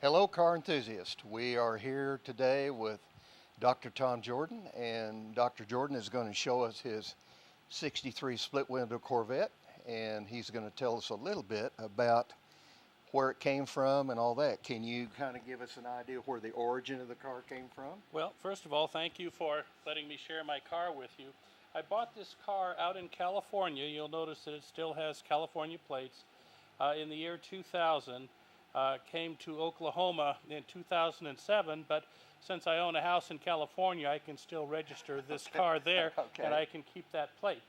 Hello, car enthusiast. We are here today with Dr. Tom Jourdan, and Dr. Jourdan is going to show us his 63 split window Corvette, and he's going to tell us a little bit about where it came from and all that. Can you kind of give us an idea where the origin of the car came from? Well, first of all, thank you for letting me share my car with you. I bought this car out in California. You'll notice that it still has California plates. In the year 2000. Came to Oklahoma in 2007, but since I own a house in California, I can still register this car there, and I can keep that plate.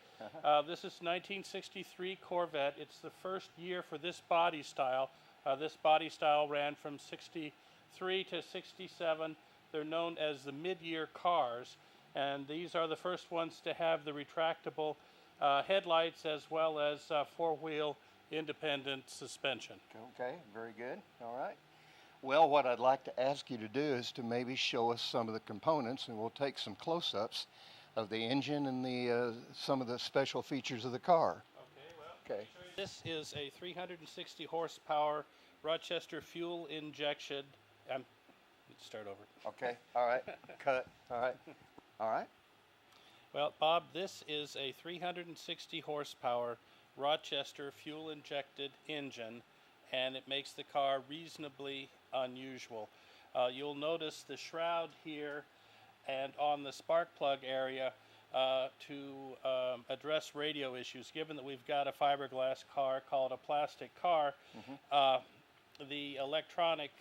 This is 1963 Corvette. It's the first year for this body style. This body style ran from 63 to 67. They're known as the mid-year cars, and these are the first ones to have the retractable headlights as well as four-wheel independent suspension. Okay, very good. All right. Well, what I'd like to ask you to do is to maybe show us some of the components, and we'll take some close-ups of the engine and the some of the special features of the car. Okay. This is a 360 horsepower Rochester fuel injection. Let's start over. Okay. All right. Cut. All right. All right. Well, Bob, this is a 360 horsepower Rochester fuel-injected engine, and it makes the car reasonably unusual. You'll notice the shroud here and on the spark plug area to address radio issues. Given that we've got a fiberglass car called a plastic car, the electronic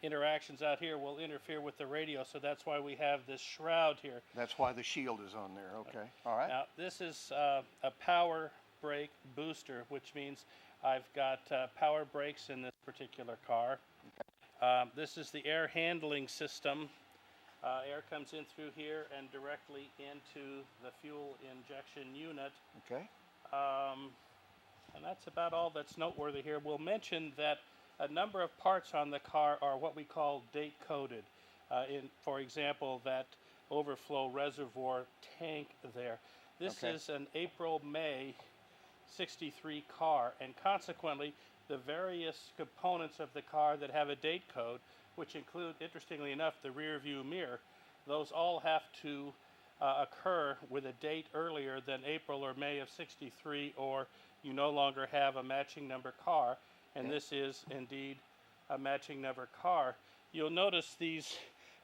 interactions out here will interfere with the radio, so that's why we have this shroud here. That's why the shield is on there. Okay. All right. Now, this is a power brake booster, which means I've got power brakes in this particular car. Okay. This is the air handling system. Air comes in through here and directly into the fuel injection unit. Okay. And that's about all that's noteworthy here. We'll mention that a number of parts on the car are what we call date-coded. For example, that overflow reservoir tank there. This is an April-May 63 car, and consequently, the various components of the car that have a date code, which include, interestingly enough, the rear view mirror, those all have to occur with a date earlier than April or May of 63, or you no longer have a matching number car. And this is indeed a matching number car. You'll notice these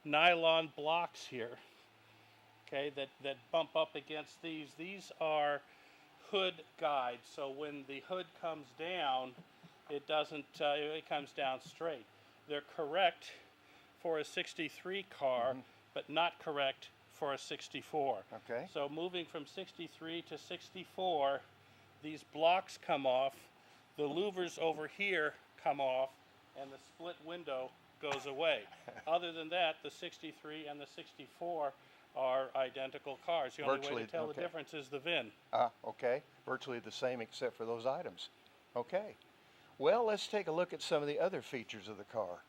nylon blocks here, okay, that bump up against these. These are hood guides, so when the hood comes down, it doesn't, it comes down straight. They're correct for a 63 car, but not correct for a 64. Okay. So moving from 63 to 64, these blocks come off. The louvers over here come off, and the split window goes away. Other than that, the 63 and the 64 are identical cars. The only way to tell the difference is the VIN. Okay. Virtually the same except for those items. Okay. Well, let's take a look at some of the other features of the car.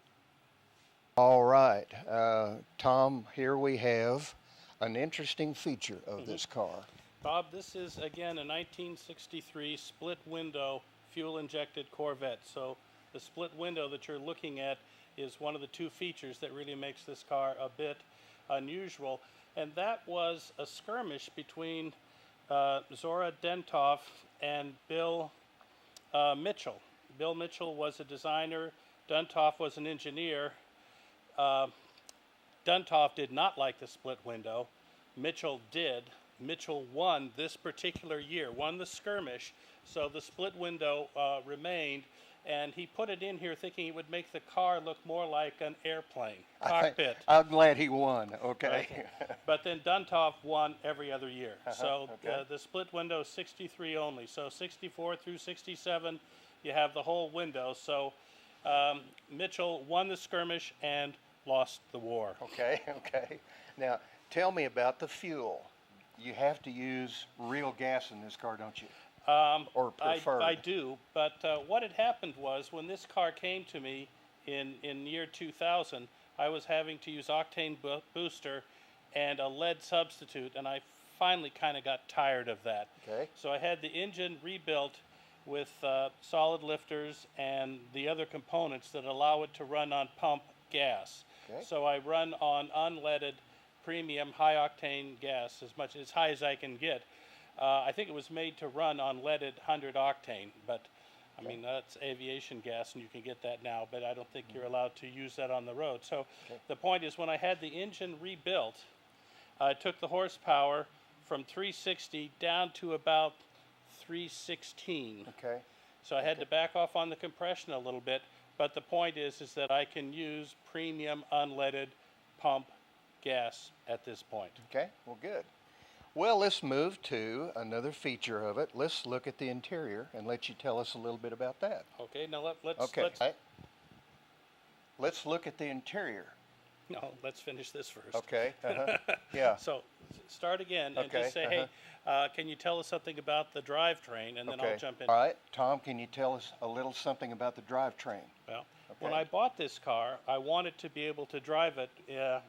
All right. Tom, here we have an interesting feature of this car. Bob, this is, again, a 1963 split window fuel-injected Corvette. So the split window that you're looking at is one of the two features that really makes this car a bit unusual. And that was a skirmish between Zora Dentoff and Bill Mitchell. Bill Mitchell was a designer. Dentoff was an engineer. Dentoff did not like the split window. Mitchell did. Mitchell won this particular year, won the skirmish, so the split window remained, and he put it in here thinking it would make the car look more like an airplane cockpit. I'm glad he won, okay. But then Dentoff won every other year. So the split window is 63 only, so 64 through 67, you have the whole window. So Mitchell won the skirmish and lost the war. Okay. Now, tell me about the fuel. You have to use real gas in this car, don't you? Or preferred? I do, but what had happened was when this car came to me in year 2000, I was having to use octane booster and a lead substitute, and I finally kind of got tired of that. Okay. So I had the engine rebuilt with solid lifters and the other components that allow it to run on pump gas. Okay. So I run on unleaded premium high octane gas as high as I can get. I think it was made to run on leaded 100 octane, but I mean that's aviation gas and you can get that now, but I don't think you're allowed to use that on the road. So the point is, when I had the engine rebuilt, I took the horsepower from 360 down to about 316. Okay. So I had to back off on the compression a little bit, but the point is that I can use premium unleaded pump gas at this point. Okay, well, good. Well, let's move to another feature of it. Let's look at the interior and let you tell us a little bit about that. Okay, now let's Okay. Let's look at the interior. no, let's finish this first. Okay. Yeah. So start again and Okay, just say, hey, can you tell us something about the drivetrain, and then Okay. I'll jump in. All right, Tom, can you tell us a little something about the drivetrain? Well, when Okay. I bought this car, I wanted to be able to drive it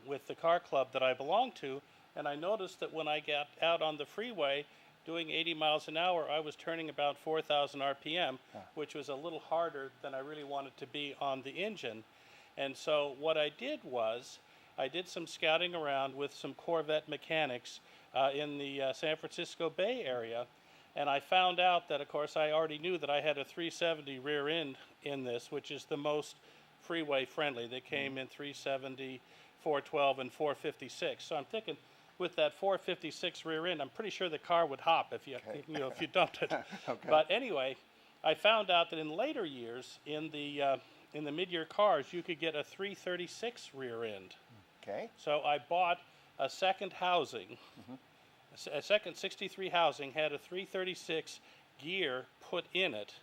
with the car club that I belong to, and I noticed that when I got out on the freeway doing 80 miles an hour, I was turning about 4,000 RPM, which was a little harder than I really wanted to be on the engine. And so what I did was, I did some scouting around with some Corvette mechanics in the San Francisco Bay Area, and I found out that, of course, I already knew that I had a 370 rear end in this, which is the most freeway friendly. They came in 370, 412, and 456. So I'm thinking, with that 456 rear end, I'm pretty sure the car would hop if if you dumped it. Okay. But anyway, I found out that in later years, in the mid-year cars, you could get a 336 rear end. Okay. So I bought a second housing. A second 63 housing had a 336 gear put in it,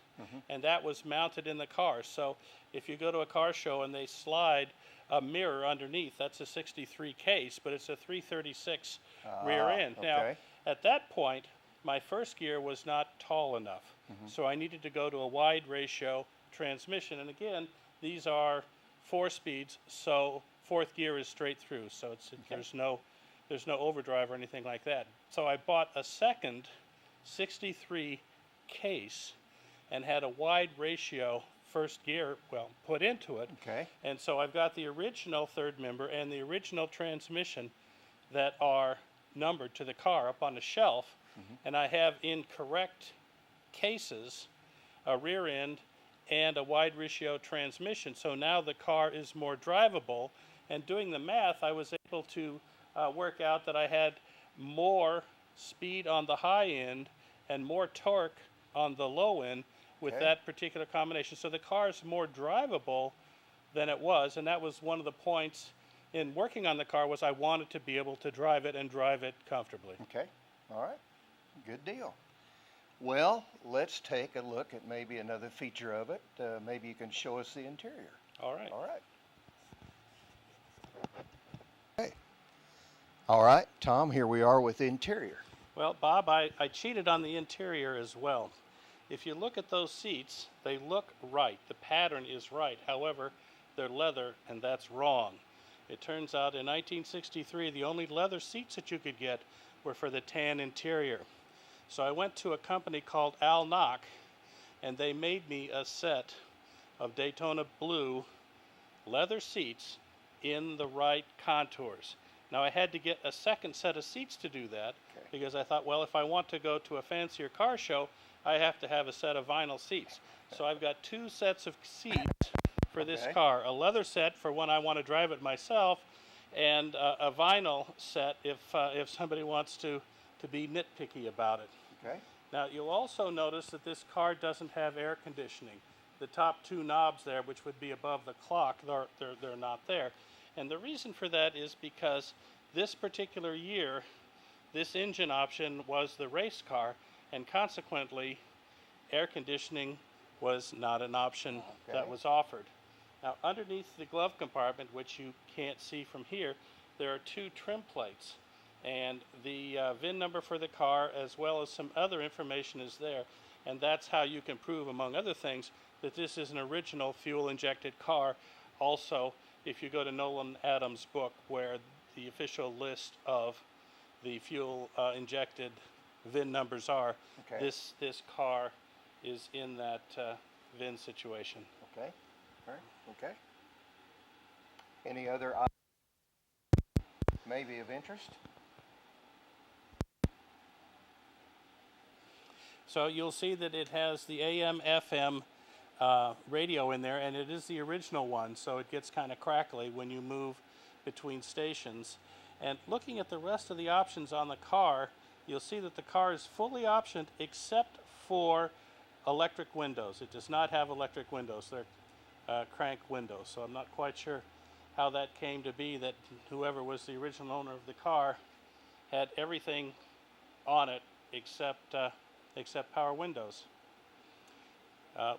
and that was mounted in the car. So if you go to a car show and they slide a mirror underneath, that's a 63 case, but it's a 336 rear end. Now, okay. at that point, my first gear was not tall enough, so I needed to go to a wide ratio transmission. And again, these are 4 speeds, so fourth gear is straight through, so there's no overdrive or anything like that. So I bought a second 63 case and had a wide ratio first gear, put into it. Okay. And so I've got the original third member and the original transmission that are numbered to the car up on the shelf, and I have in correct cases a rear end and a wide ratio transmission. So now the car is more drivable, and doing the math, I was able to work out that I had more speed on the high end and more torque on the low end with that particular combination. So the car is more drivable than it was, and that was one of the points in working on the car, was I wanted to be able to drive it and drive it comfortably. Okay. All right. Good deal. Well, let's take a look at maybe another feature of it. Maybe you can show us the interior. All right. All right. Okay. All right, Tom, here we are with the interior. Well, Bob, I cheated on the interior as well. If you look at those seats, they look right. The pattern is right. However, they're leather, and that's wrong. It turns out in 1963, the only leather seats that you could get were for the tan interior. So I went to a company called Al Nock, and they made me a set of Daytona blue leather seats in the right contours. Now, I had to get a second set of seats to do that, because I thought, well, if I want to go to a fancier car show, I have to have a set of vinyl seats. So I've got 2 sets of seats for this car, a leather set for when I want to drive it myself, and a vinyl set if somebody wants to be nitpicky about it. Okay. Now, you'll also notice that this car doesn't have air conditioning. The top 2 knobs there, which would be above the clock, they're not there. And the reason for that is because this particular year, this engine option was the race car, and consequently, air conditioning was not an option that was offered. Now, underneath the glove compartment, which you can't see from here, there are 2 trim plates. And the VIN number for the car, as well as some other information, is there. And that's how you can prove, among other things, that this is an original fuel-injected car. Also, if you go to Nolan Adams' book, where the official list of the fuel-injected VIN numbers are, this car is in that VIN situation. Okay. All right. Okay. Any other maybe of interest? So you'll see that it has the AM, FM radio in there, and it is the original one, so it gets kind of crackly when you move between stations. And looking at the rest of the options on the car, you'll see that the car is fully optioned except for electric windows. It does not have electric windows. They're crank windows, so I'm not quite sure how that came to be, that whoever was the original owner of the car had everything on it except power windows.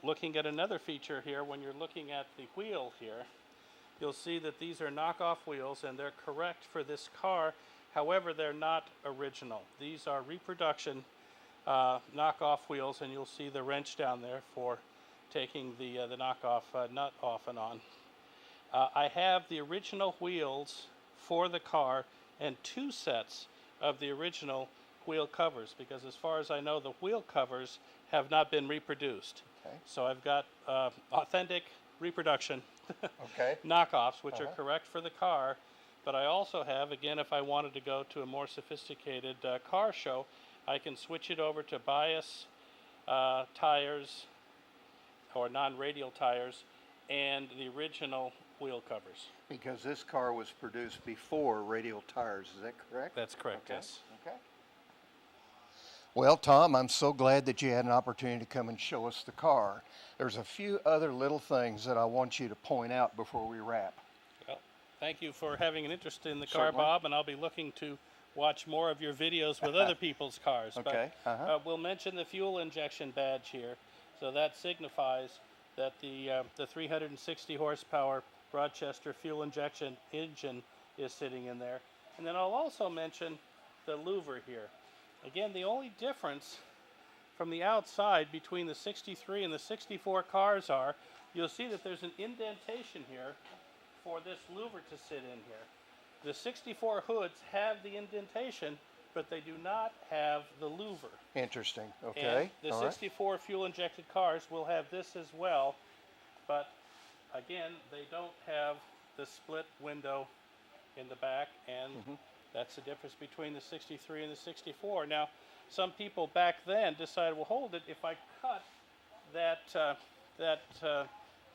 Looking at another feature here, when you're looking at the wheel here, you'll see that these are knockoff wheels and they're correct for this car. However, they're not original. These are reproduction knockoff wheels, and you'll see the wrench down there for taking the knockoff nut off and on. I have the original wheels for the car and 2 sets of the original wheel covers, because as far as I know, the wheel covers have not been reproduced. Okay. So I've got authentic reproduction Okay. knockoffs, which are correct for the car, but I also have, again, if I wanted to go to a more sophisticated car show, I can switch it over to bias tires or non-radial tires and the original wheel covers. Because this car was produced before radial tires, is that correct? That's correct, Okay. yes. Okay. Well, Tom, I'm so glad that you had an opportunity to come and show us the car. There's a few other little things that I want you to point out before we wrap. Well, thank you for having an interest in the car, Certainly. Bob, and I'll be looking to watch more of your videos with other people's cars. Okay. But we'll mention the fuel injection badge here. So that signifies that the 360 horsepower Rochester fuel injection engine is sitting in there. And then I'll also mention the louver here. Again, the only difference from the outside between the 63 and the 64 cars are, you'll see that there's an indentation here for this louver to sit in here. The 64 hoods have the indentation, but they do not have the louver. Interesting. Okay. And the All right. 64 fuel-injected cars will have this as well, but again, they don't have the split window in the back, and that's the difference between the 63 and the 64. Now, some people back then decided, well, hold it, if I cut that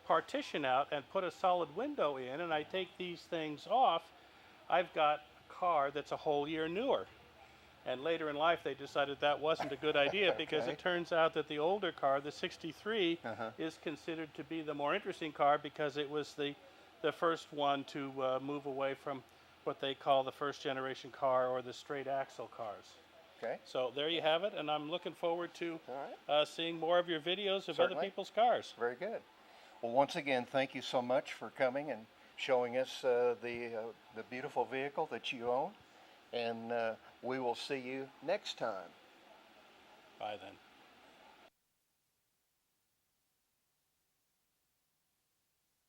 partition out and put a solid window in, and I take these things off, I've got a car that's a whole year newer. And later in life, they decided that wasn't a good idea because Okay. it turns out that the older car, the 63, is considered to be the more interesting car because it was the first one to move away from what they call the first generation car or the straight axle cars. Okay. So there you have it, and I'm looking forward to All right. seeing more of your videos of other Certainly. people's cars. Very good. Well, once again, thank you so much for coming and showing us the beautiful vehicle that you own. And we will see you next time. Bye then.